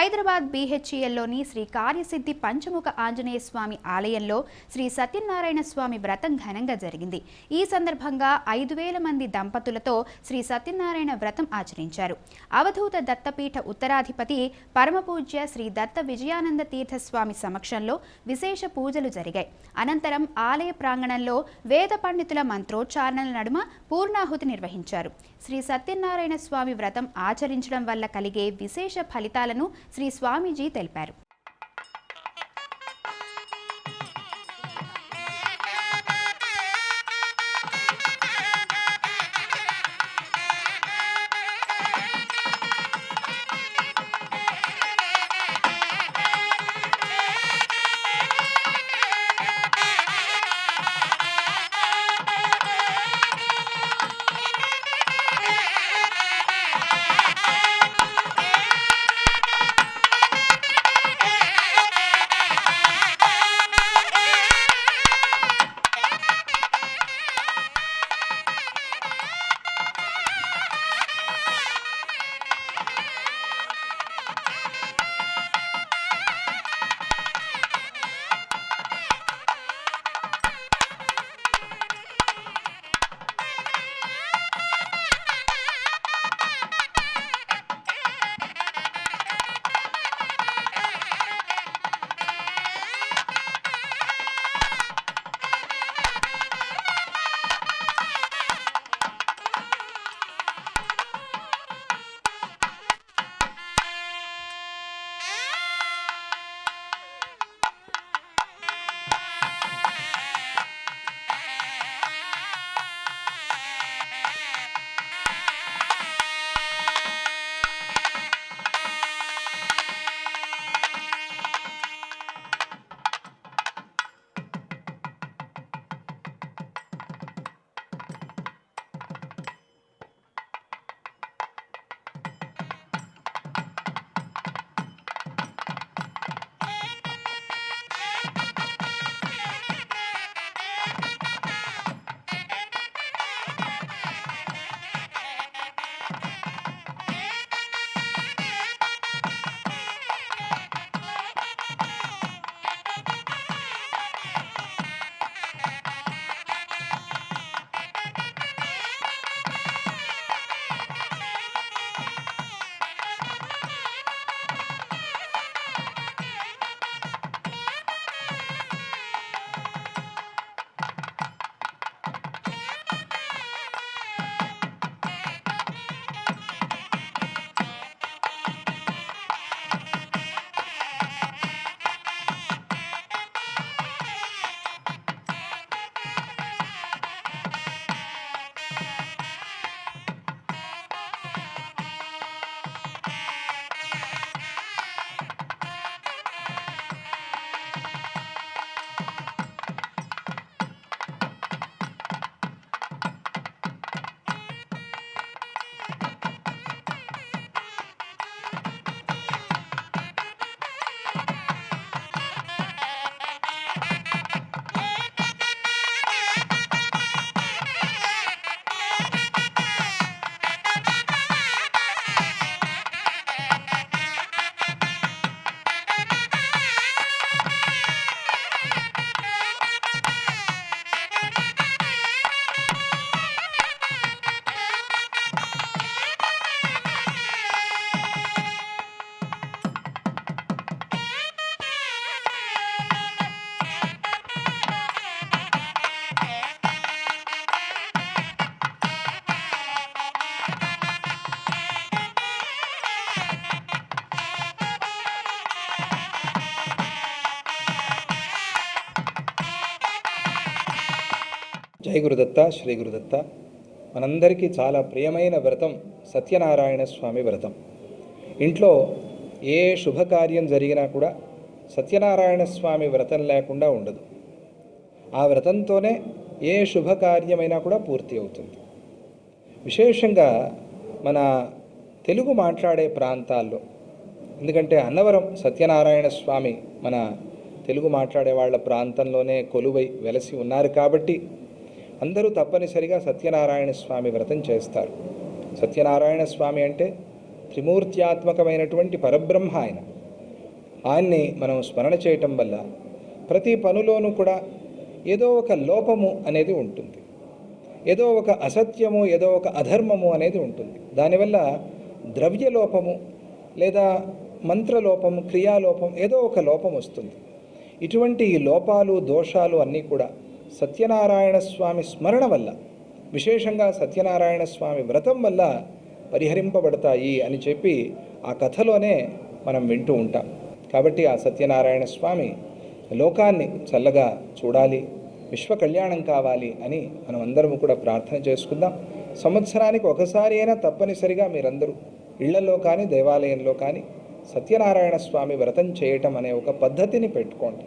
హైదరాబాద్ BHELలోని శ్రీ కార్యసిద్ధి పంచముఖ ఆంజనేయ స్వామి ఆలయంలో శ్రీ సత్యనారాయణ స్వామి వ్రతం ఘనంగా జరిగింది. ఈ సందర్భంగా 5,000 మంది దంపతులతో శ్రీ సత్యనారాయణ వ్రతం ఆచరించారు. అవధూత దత్తపీఠ ఉత్తరాధిపతి పరమపూజ్య శ్రీ దత్త విజయానంద తీర్థ స్వామి సమక్షంలో విశేష పూజలు జరిగాయి. అనంతరం ఆలయ ప్రాంగణంలో వేద పండితుల మంత్రోచ్చారణల నడుమ పూర్ణాహుతి నిర్వహించారు. శ్రీ సత్యనారాయణ స్వామి వ్రతం ఆచరించడం వల్ల కలిగే విశేష ఫలితాలను శ్రీ స్వామీజీ తెలిపారు. జై గురుదత్త, శ్రీ గురుదత్త. మనందరికీ చాలా ప్రియమైన వ్రతం సత్యనారాయణ స్వామి వ్రతం. ఇంట్లో ఏ శుభకార్యం జరిగినా కూడా సత్యనారాయణ స్వామి వ్రతం లేకుండా ఉండదు. ఆ వ్రతంతోనే ఏ శుభకార్యమైనా కూడా పూర్తి అవుతుంది. విశేషంగా మన తెలుగు మాట్లాడే ప్రాంతాల్లో, ఎందుకంటే అన్నవరం సత్యనారాయణ స్వామి మన తెలుగు మాట్లాడే వాళ్ళ ప్రాంతంలోనే కొలువై వెలసి ఉన్నారు కాబట్టి అందరూ తప్పనిసరిగా సత్యనారాయణ స్వామి వ్రతం చేస్తారు. సత్యనారాయణ స్వామి అంటే త్రిమూర్త్యాత్మకమైనటువంటి పరబ్రహ్మ ఆయన. ఆయన్ని మనం స్మరణ చేయటం వల్ల ప్రతి పనిలోనూ కూడా ఏదో ఒక లోపము అనేది ఉంటుంది, ఏదో ఒక అసత్యము, ఏదో ఒక అధర్మము అనేది ఉంటుంది. దానివల్ల ద్రవ్యలోపము లేదా మంత్రలోపము, క్రియాలోపం, ఏదో ఒక లోపం వస్తుంది. ఇటువంటి లోపాలు, దోషాలు అన్నీ కూడా సత్యనారాయణ స్వామి స్మరణ వల్ల, విశేషంగా సత్యనారాయణ స్వామి వ్రతం వల్ల పరిహరింపబడతాయి అని చెప్పి ఆ కథలోనే మనం వింటూ ఉంటాం. కాబట్టి ఆ సత్యనారాయణ స్వామి లోకాన్ని చల్లగా చూడాలి, విశ్వ కళ్యాణం కావాలి అని మనం అందరం కూడా ప్రార్థన చేసుకుందాం. సంవత్సరానికి ఒకసారి అయినా తప్పనిసరిగా మీరందరూ ఇళ్లలో కానీ దేవాలయంలో కానీ సత్యనారాయణ స్వామి వ్రతం చేయటం అనే ఒక పద్ధతిని పెట్టుకోండి.